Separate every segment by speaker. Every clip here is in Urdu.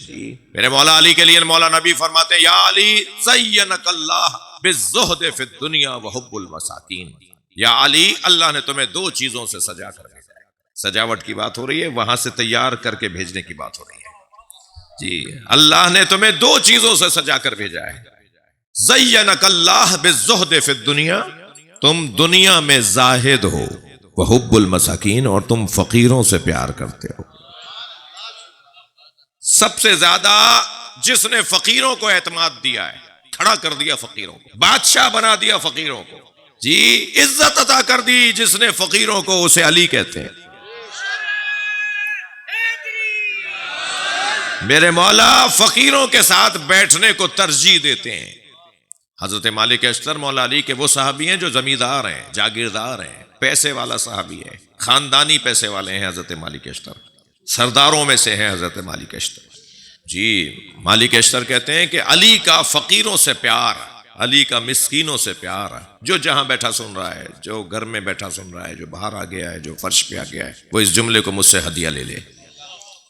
Speaker 1: میرے مولا علی کے لیے مولا نبی فرماتے ہیں یا علی زینک اللہ بالزہد فی الدنیا وحب المساکین، یا علی اللہ نے تمہیں دو چیزوں سے سجا کر بھیجا ہے۔ سجاوٹ کی بات ہو رہی ہے، وہاں سے تیار کر کے بھیجنے کی بات ہو رہی ہے جی۔ اللہ نے تمہیں دو چیزوں سے سجا کر بھیجا ہے، زینک اللہ بالزہد فی الدنیا، تم دنیا میں زاہد ہو، وحب المساکین، اور تم فقیروں سے پیار کرتے ہو۔ سب سے زیادہ جس نے فقیروں کو اعتماد دیا ہے، کھڑا کر دیا فقیروں کو، بادشاہ بنا دیا فقیروں کو جی، عزت عطا کر دی جس نے فقیروں کو، اسے علی کہتے ہیں۔ میرے مولا فقیروں کے ساتھ بیٹھنے کو ترجیح دیتے ہیں۔ حضرت مالک اشتر مولا علی کے وہ صحابی ہیں جو زمیندار ہیں، جاگیردار ہیں، پیسے والا صحابی ہے، خاندانی پیسے والے ہیں حضرت مالک اشتر، سرداروں میں سے ہیں حضرت مالک اشتر جی۔ مالک اشتر کہتے ہیں کہ علی کا فقیروں سے پیار، علی کا مسکینوں سے پیار، جو جہاں بیٹھا سن رہا ہے، جو گھر میں بیٹھا سن رہا ہے، جو باہر آ گیا ہے، جو فرش پہ آ گیا ہے، وہ اس جملے کو مجھ سے ہدیہ لے لے،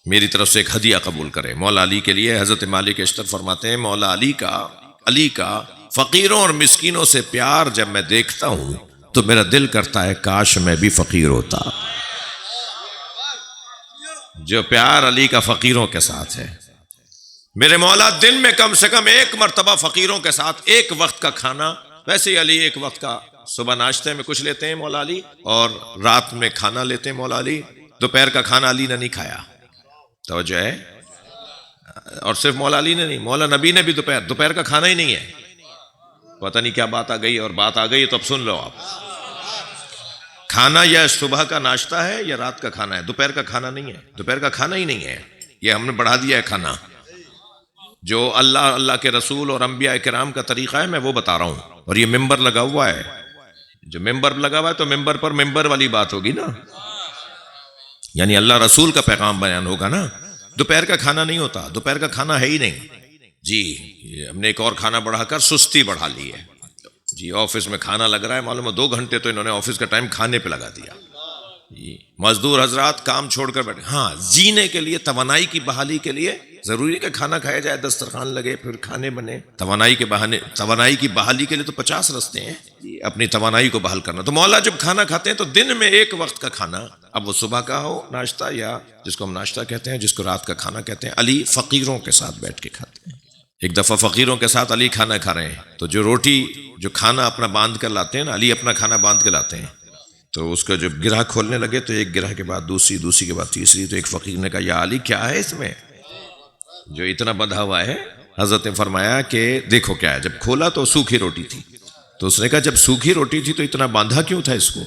Speaker 1: میری طرف سے ایک ہدیہ قبول کرے مولا علی کے لیے۔ حضرت مالک اشتر فرماتے ہیں مولا علی کا فقیروں اور مسکینوں سے پیار جب میں دیکھتا ہوں تو میرا دل کرتا ہے کاش میں بھی فقیر ہوتا۔ جو پیار علی کا فقیروں کے ساتھ ہے، میرے مولا دن میں کم سے کم ایک مرتبہ فقیروں کے ساتھ ایک وقت کا کھانا، ویسے ہی علی ایک وقت کا صبح ناشتے میں کچھ لیتے ہیں مولا علی، اور رات میں کھانا لیتے ہیں مولا علی۔ دوپہر کا کھانا علی نے نہیں کھایا، توجہ ہے، اور صرف مولا علی نے نہیں، مولا نبی نے بھی دوپہر کا کھانا ہی نہیں ہے۔ پتہ نہیں کیا بات آ گئی، اور بات آ گئی تو اب سن لو آپ، کھانا یا صبح کا ناشتہ ہے یا رات کا کھانا ہے، دوپہر کا کھانا نہیں ہے، دوپہر کا کھانا ہی نہیں ہے، یہ ہم نے بڑھا دیا ہے کھانا۔ جو اللہ کے رسول اور انبیاء کرام کا طریقہ ہے میں وہ بتا رہا ہوں، اور یہ ممبر لگا ہوا ہے، جو ممبر لگا ہوا ہے تو ممبر پر ممبر والی بات ہوگی نا، یعنی اللہ رسول کا پیغام بیان ہوگا نا۔ دوپہر کا کھانا نہیں ہوتا، دوپہر کا کھانا ہے ہی نہیں جی۔ ہم نے ایک اور کھانا بڑھا کر سستی بڑھا لی ہے جی۔ آفس میں کھانا لگ رہا ہے، معلوم ہے 2 گھنٹے تو انہوں نے آفس کا ٹائم کھانے پہ لگا دیا جی۔ مزدور حضرات کام چھوڑ کر بیٹھے، ہاں جینے کے لیے، توانائی کی بحالی کے لیے ضروری ہے کہ کھانا کھایا جائے، دسترخوان لگے، پھر کھانے بنے۔ توانائی کی بحالی کے لیے تو 50 رستے ہیں جی، اپنی توانائی کو بحال کرنا۔ تو مولا جب کھانا کھاتے ہیں تو دن میں ایک وقت کا کھانا، اب وہ صبح کا ہو ناشتہ یا جس کو ہم ناشتہ کہتے ہیں، جس کو رات کا کھانا کہتے ہیں، علی فقیروں کے ساتھ بیٹھ کے کھاتے ہیں۔ ایک دفعہ فقیروں کے ساتھ علی کھانا کھا رہے ہیں، تو جو کھانا اپنا باندھ کر لاتے ہیں نا، علی اپنا کھانا باندھ کے لاتے ہیں، تو اس کا جب گرہ کھولنے لگے تو ایک گرہ کے بعد دوسری کے بعد تیسری، تو ایک فقیر نے کہا یا علی کیا ہے اس میں جو اتنا بندھا ہوا ہے؟ حضرت نے فرمایا کہ دیکھو کیا ہے۔ جب کھولا تو سوکھی روٹی تھی، تو اس نے کہا جب سوکھی روٹی تھی تو اتنا باندھا کیوں تھا اس کو؟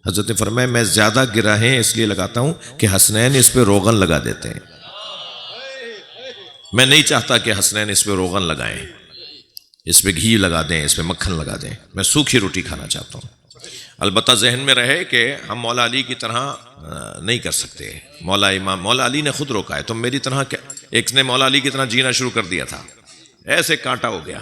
Speaker 1: حضرت نے فرمایا میں زیادہ گرہیں اس لیے لگاتا ہوں کہ حسنین اس پہ روغن لگا دیتے ہیں، میں نہیں چاہتا کہ حسنین اس پہ روغن لگائیں، اس پہ گھی لگا دیں، اس پہ مکھن لگا دیں، میں سوکھی روٹی کھانا چاہتا ہوں۔ البتہ ذہن میں رہے کہ ہم مولا علی کی طرح نہیں کر سکتے، مولا علی نے خود روکا ہے، تم میری طرح، ایک نے مولا علی کی طرح جینا شروع کر دیا تھا، ایسے کانٹا ہو گیا۔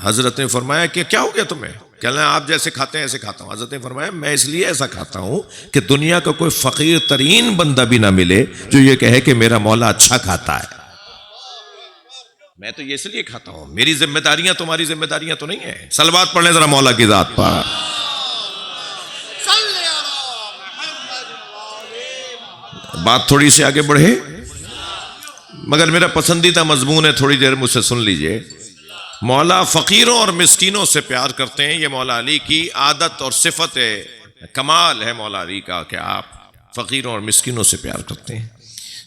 Speaker 1: حضرت نے فرمایا کہ کیا ہو گیا تمہیں؟ کہنا آپ جیسے کھاتے ہیں ایسے کھاتا ہوں۔ حضرت نے فرمایا میں اس لیے ایسا کھاتا ہوں کہ دنیا کا کوئی فقیر ترین بندہ بھی نہ ملے جو یہ کہے کہ میرا مولا اچھا کھاتا ہے۔ میں تو یہ اس لیے کھاتا ہوں، میری ذمہ داریاں تمہاری ذمہ داریاں تو نہیں ہیں۔ صلوات پڑھ لیں ذرا مولا کی ذات پر۔ بات تھوڑی سی آگے بڑھے، مگر میرا پسندیدہ مضمون ہے، تھوڑی دیر مجھ سے سن لیجئے۔ مولا فقیروں اور مسکینوں سے پیار کرتے ہیں، یہ مولا علی کی عادت اور صفت کمال ہے مولا علی کا کہ آپ فقیروں اور مسکینوں سے پیار کرتے ہیں۔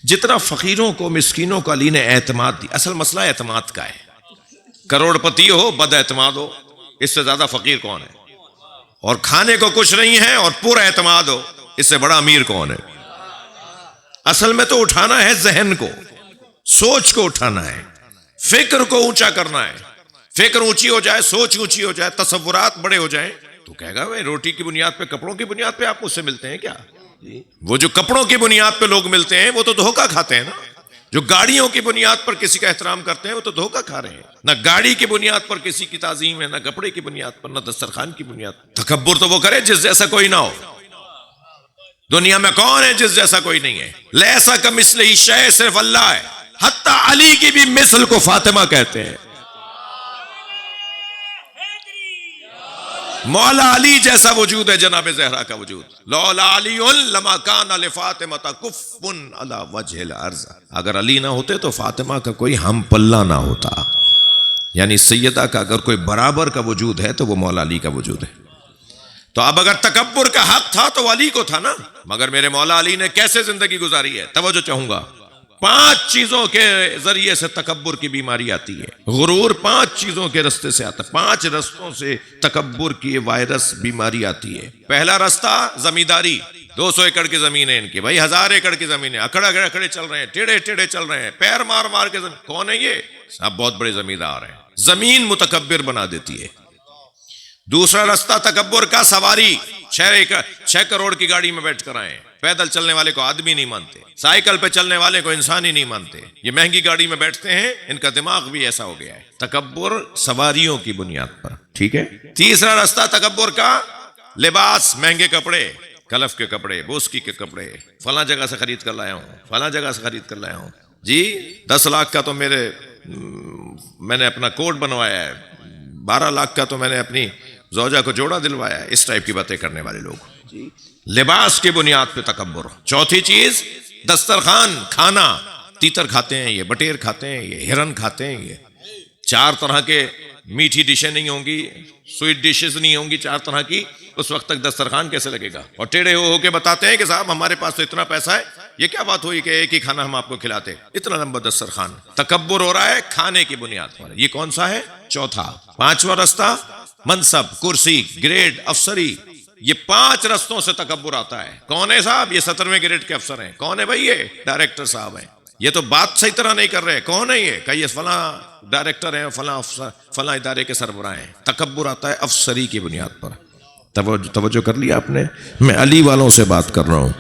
Speaker 1: جتنا فقیروں کو مسکینوں کو علی نے اعتماد دی، اصل مسئلہ اعتماد کا ہے۔ کروڑ پتی ہو، بد اعتماد ہو، اس سے زیادہ فقیر کون ہے؟ اور کھانے کو کچھ نہیں ہے اور پورا اعتماد ہو، اس سے بڑا امیر کون ہے؟ اصل میں تو اٹھانا ہے ذہن کو، سوچ کو اٹھانا ہے، فکر کو اونچا کرنا ہے۔ فکر اونچی ہو جائے، سوچ اونچی ہو جائے، تصورات بڑے ہو جائیں تو کہے گا میں روٹی کی بنیاد پہ، کپڑوں کی بنیاد پہ آپ مجھ سے ملتے ہیں کیا؟ وہ جو کپڑوں کی بنیاد پہ لوگ ملتے ہیں وہ تو دھوکہ کھاتے ہیں نا۔ جو گاڑیوں کی بنیاد پر کسی کا احترام کرتے ہیں وہ تو دھوکہ کھا رہے ہیں۔ نہ گاڑی کی بنیاد پر کسی کی تعظیم ہے، نہ کپڑے کی بنیاد پر، نہ دسترخوان کی بنیاد پر۔ تکبر تو وہ کرے جس جیسا کوئی نہ ہو۔ دنیا میں کون ہے جس جیسا کوئی نہیں ہے؟ لیسا کمثلہ شیء، صرف اللہ ہے۔ حتی علی کی بھی مثل کو فاطمہ کہتے ہیں. مولا علی جیسا وجود ہے جناب زہرا کا وجود. لولا علی لما کان لفاطمہ کف علی وجہ الارض. اگر علی نہ ہوتے تو فاطمہ کا کوئی ہم پلہ نہ ہوتا. یعنی سیدہ کا اگر کوئی برابر کا وجود ہے تو وہ مولا علی کا وجود ہے. تو اب اگر تکبر کا حق تھا تو علی کو تھا نا. مگر میرے مولا علی نے کیسے زندگی گزاری ہے؟ توجہ چاہوں گا. 5 چیزوں کے ذریعے سے تکبر کی بیماری آتی ہے. غرور 5 چیزوں کے رستے سے آتا ہے. 5 رستوں سے تکبر کی وائرس بیماری آتی ہے. پہلا رستہ زمینداری. 200 ایکڑ کی زمین ہے ان کی بھائی, 1000 ایکڑ کی زمین ہے, اکڑے چل رہے ہیں, ٹیڑے چل رہے ہیں, پیر مار کے زمین. کون ہے یہ؟ سب بہت بڑے زمیندار ہیں. زمین متکبر بنا دیتی ہے. دوسرا رستہ تکبر کا سواری. 6 کروڑ کی گاڑی میں بیٹھ کر آئے. پیدل چلنے والے کو آدمی نہیں مانتے, سائیکل پہ چلنے والے کو انسان ہی نہیں مانتے. یہ مہنگی گاڑی میں بیٹھتے ہیں, ان کا دماغ بھی ایسا ہو گیا ہے. تکبر سواریوں کی بنیاد پر. ٹھیک ہے. تیسرا رستہ تکبر کا لباس. مہنگے کپڑے, کلف کے کپڑے, بوسکی کے کپڑے, فلاں جگہ سے خرید کر لایا ہوں, فلاں جگہ سے خرید کر لایا ہوں جی. 10 لاکھ کا تو میں نے اپنا کوٹ بنوایا ہے, 12 لاکھ کا تو میں نے اپنی زوجہ کو جوڑا دلوایا ہے. اس ٹائپ کی باتیں کرنے والے لوگ. لباس کی بنیاد پہ تکبر. چوتھی چیز دسترخوان, کھانا. تیتر کھاتے ہیں یہ, بٹیر کھاتے ہیں یہ, ہرن کھاتے ہیں یہ. 4 طرح کے میٹھی ڈشیں نہیں ہوں گی, سویٹ ڈشز نہیں ہوں گی 4 طرح کی. اس وقت تک دسترخوان کیسے لگے گا؟ اور ٹیڑے ہو کے بتاتے ہیں کہ صاحب ہمارے پاس تو اتنا پیسہ ہے. یہ کیا بات ہوئی کہ ایک ہی کھانا ہم آپ کو کھلاتے؟ اتنا لمبا دسترخوان. تکبر ہو رہا ہے کھانے کی بنیاد پر. یہ کون سا ہے؟ چوتھا. 5واں رستہ منصب, کرسی, گریڈ, افسری. یہ 5 رستوں سے تکبر آتا ہے. کون ہے صاحب؟ یہ 17ویں گریڈ کے افسر ہیں. کون ہے بھائی؟ یہ ڈائریکٹر صاحب ہیں. یہ تو بات صحیح طرح نہیں کر رہے. کون ہے یہ؟ کہ یہ فلاں ڈائریکٹر ہیں, فلاں افسر, فلاں ادارے کے سربراہ ہیں. تکبر آتا ہے افسری کی بنیاد پر. توجہ کر لیا آپ نے؟ میں علی والوں سے بات کر رہا ہوں.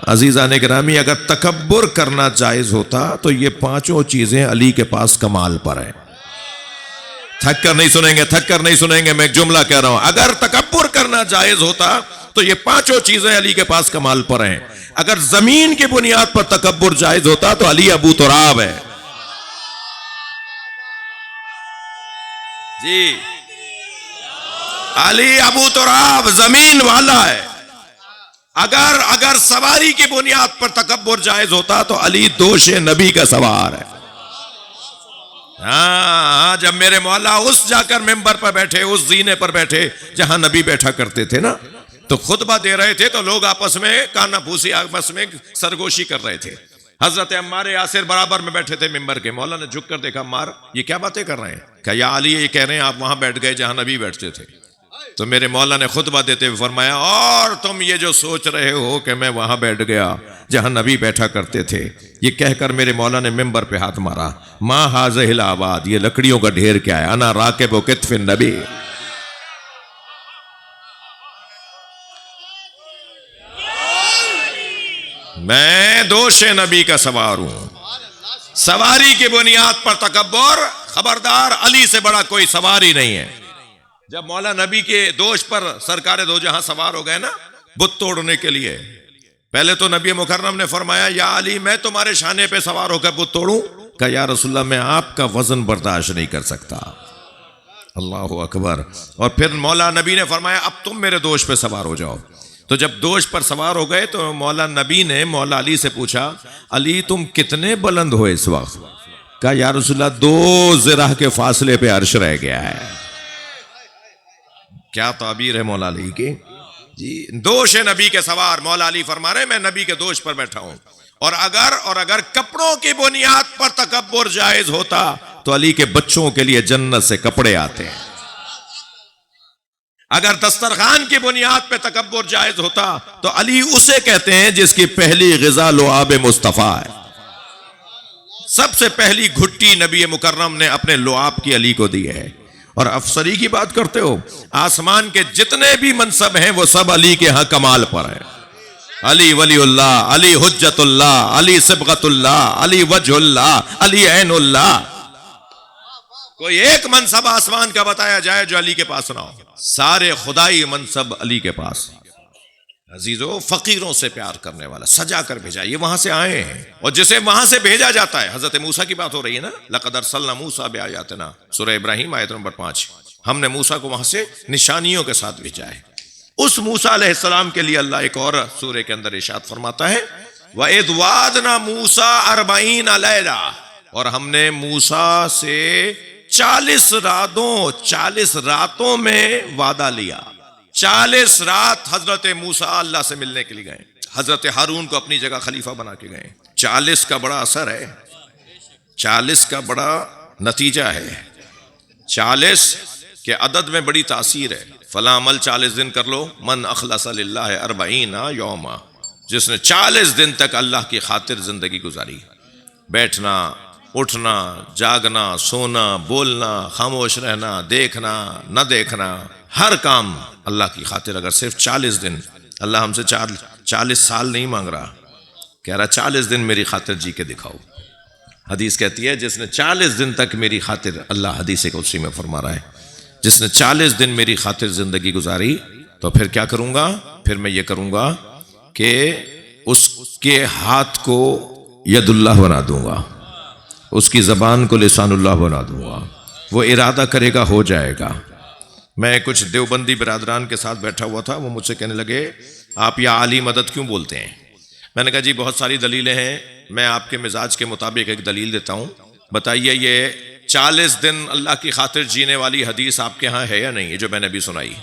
Speaker 1: عزیزان گرامی, اگر تکبر کرنا جائز ہوتا تو یہ 5 چیزیں علی کے پاس کمال پر ہیں. تھک کر نہیں سنیں گے, میں ایک جملہ کہہ رہا ہوں. اگر تکبر کرنا جائز ہوتا تو یہ 5 چیزیں علی کے پاس کمال پر ہیں. اگر زمین کی بنیاد پر تکبر جائز ہوتا تو علی ابو تراب ہے جی. علی ابو تراب زمین والا ہے. اگر سواری کی بنیاد پر تکبر جائز ہوتا تو علی دوش نبی کا سوار ہے. ہاں, جب میرے مولا اس جا کر ممبر پر بیٹھے, اس زینے پر بیٹھے جہاں نبی بیٹھا کرتے تھے نا, تو خطبہ دے رہے تھے تو لوگ آپس میں کانا پھوسی آپس میں سرگوشی کر رہے تھے. حضرت عمار یاسر برابر میں بیٹھے تھے ممبر کے. مولا نے جھک کر دیکھا, عمار یہ کیا باتیں کر رہے ہیں؟ کہ یا علی یہ کہہ رہے ہیں آپ وہاں بیٹھ گئے جہاں نبی بیٹھتے تھے. تو میرے مولا نے خطبہ دیتے ہوئے فرمایا, اور تم یہ جو سوچ رہے ہو کہ میں وہاں بیٹھ گیا جہاں نبی بیٹھا کرتے تھے, یہ کہہ کر میرے مولا نے ممبر پہ ہاتھ مارا. ما ہاذہ الآباد, یہ لکڑیوں کا ڈھیر کیا ہے؟ انا راکب کتف النبی. میں دوش نبی کا سوار ہوں. سواری کی بنیاد پر تکبر, خبردار علی سے بڑا کوئی سواری نہیں ہے. جب مولا نبی کے دوش پر سرکار دو جہاں سوار ہو گئے نا بت توڑنے کے لیے, پہلے تو نبی مکرم نے فرمایا یا علی میں تمہارے شانے پہ سوار ہو کر بت توڑوں؟ کہ یا رسول اللہ میں آپ کا وزن برداشت نہیں کر سکتا. اللہ اکبر. اور پھر مولا نبی نے فرمایا اب تم میرے دوش پہ سوار ہو جاؤ. تو جب دوش پر سوار ہو گئے تو مولا نبی نے مولا علی سے پوچھا, علی تم کتنے بلند ہو اس وقت؟ کہا یا رسول اللہ 2 ذراع کے فاصلے پہ عرش رہ گیا ہے. کیا تعبیر ہے مولا علی کی جی. دوش نبی کے سوار. مولا علی فرما رہے میں نبی کے دوش پر بیٹھا ہوں. اور اگر کپڑوں کی بنیاد پر تکبر جائز ہوتا تو علی کے بچوں کے لیے جنت سے کپڑے آتے ہیں. اگر دسترخوان کی بنیاد پہ تکبر جائز ہوتا تو علی اسے کہتے ہیں جس کی پہلی غذا لعاب مصطفیٰ ہے. سب سے پہلی گھٹی نبی مکرم نے اپنے لعاب کی علی کو دی ہے. اور افسری کی بات کرتے ہو, آسمان کے جتنے بھی منصب ہیں وہ سب علی کے ہاں کمال پر ہیں. علی ولی اللہ, علی حجت اللہ, علی صبغت اللہ, علی وجہ اللہ, علی عین اللہ. کوئی ایک منصب آسمان کا بتایا جائے جو علی کے پاس نہ ہو. سارے خدائی منصب علی کے پاس. عزیزو فقیروں سے پیار کرنے والا، سجا کر بھیجا، یہ وہاں سے آئے ہیں، اور جسے وہاں سے بھیجا جاتا ہے، حضرت موسیٰ کی بات ہو رہی ہے نا، لَقَدْ أَرْسَلْنَا مُوسَىٰ بِآيَاتِنَا، سورہ ابراہیم آیت نمبر 5، ہم نے موسیٰ کو وہاں سے نشانیوں کے ساتھ بھیجا ہے۔ اس موسیٰ علیہ السلام کے لیے اللہ ایک اور سورہ کے اندر ارشاد فرماتا ہے وَإِذْ وَعَدْنَا مُوسَىٰ 40 لَيْلَةً، اور ہم نے موسیٰ سے 40 راتوں میں وعدہ لیا۔ 40 رات حضرت موسیٰ اللہ سے ملنے کے لیے گئے، حضرت ہارون کو اپنی جگہ خلیفہ بنا کے گئے۔ 40 کا بڑا اثر ہے، 40 کا بڑا نتیجہ ہے، 40 کے عدد میں بڑی تاثیر ہے۔ فلاں عمل 40 دن کر لو، من اخلص للہ 40 یوما، جس نے 40 دن تک اللہ کی خاطر زندگی گزاری، بیٹھنا، اٹھنا، جاگنا، سونا، بولنا، خاموش رہنا، دیکھنا، نہ دیکھنا، ہر کام اللہ کی خاطر، اگر صرف 40 دن، اللہ ہم سے 40 سال نہیں مانگ رہا، کہہ رہا 40 دن میری خاطر جی کے دکھاؤ۔ حدیث کہتی ہے جس نے 40 دن تک میری خاطر، اللہ حدیث قدسی میں فرما رہا ہے، جس نے 40 دن میری خاطر زندگی گزاری تو پھر کیا کروں گا؟ پھر میں یہ کروں گا کہ اس کے ہاتھ کو ید اللہ بنا دوں گا، اس کی زبان کو لسان اللہ بنا دوں گا، وہ ارادہ کرے گا ہو جائے گا۔ میں کچھ دیوبندی برادران کے ساتھ بیٹھا ہوا تھا، وہ مجھ سے کہنے لگے آپ یا علی مدد کیوں بولتے ہیں؟ میں نے کہا جی بہت ساری دلیلیں ہیں، میں آپ کے مزاج کے مطابق ایک دلیل دیتا ہوں، بتائیے یہ 40 دن اللہ کی خاطر جینے والی حدیث آپ کے ہاں ہے یا نہیں؟ یہ جو میں نے ابھی سنائی،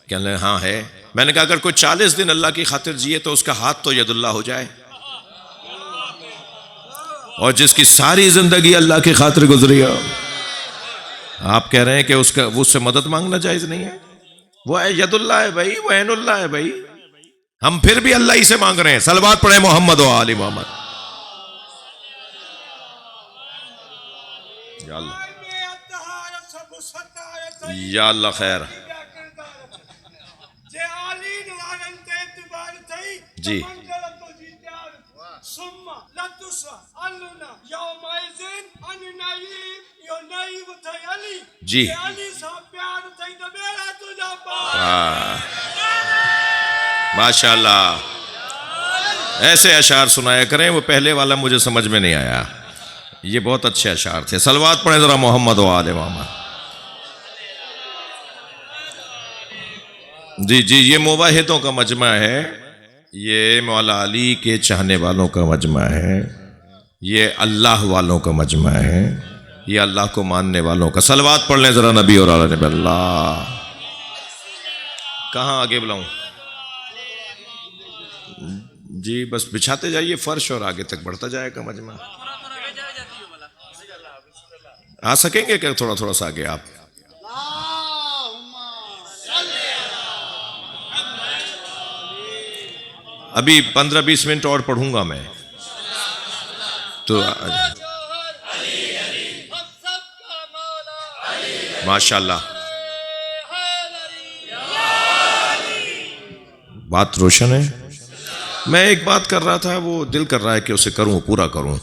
Speaker 1: کہنے لگے ہاں ہے۔ میں نے کہا اگر کوئی 40 دن اللہ کی خاطر جیے تو اس کا ہاتھ تو ید اللہ ہو جائے، اور جس کی ساری زندگی اللہ کی خاطر گزری ہو، آپ کہہ رہے ہیں کہ اس سے مدد مانگنا جائز نہیں ہے؟ وہ ید اللہ ہے بھائی، وہ عین اللہ ہے بھائی، ہم پھر بھی اللہ ہی سے مانگ رہے ہیں۔ صلوات پڑھیں محمد و آل محمد۔ یا اللہ، یا اللہ خیر۔ جی جی ماشاء اللہ، ایسے اشعار سنایا کریں، وہ پہلے والا مجھے سمجھ میں نہیں آیا، یہ بہت اچھے اشعار تھے۔ صلوات پڑھیں ذرا محمد و آل محمد۔ جی جی، یہ موحدوں کا مجمع ہے، یہ مولا علی کے چاہنے والوں کا مجمع ہے، یہ اللہ والوں کا مجمع ہے، یہ اللہ کو ماننے والوں کا۔ صلوات پڑھ لیں ذرا نبی اور علی نبی اللہ۔ کہاں آگے بلاؤں؟ جی بس بچھاتے جائیے فرش اور آگے تک بڑھتا جائے گا مجمع۔ آ سکیں گے کہ تھوڑا تھوڑا سا آگے آپ؟ ابھی 15-20 منٹ اور پڑھوں گا میں تو ماشاءاللہ بات روشن ہے۔ میں ایک بات کر رہا تھا، وہ دل کر رہا ہے کہ اسے کروں، پورا کروں۔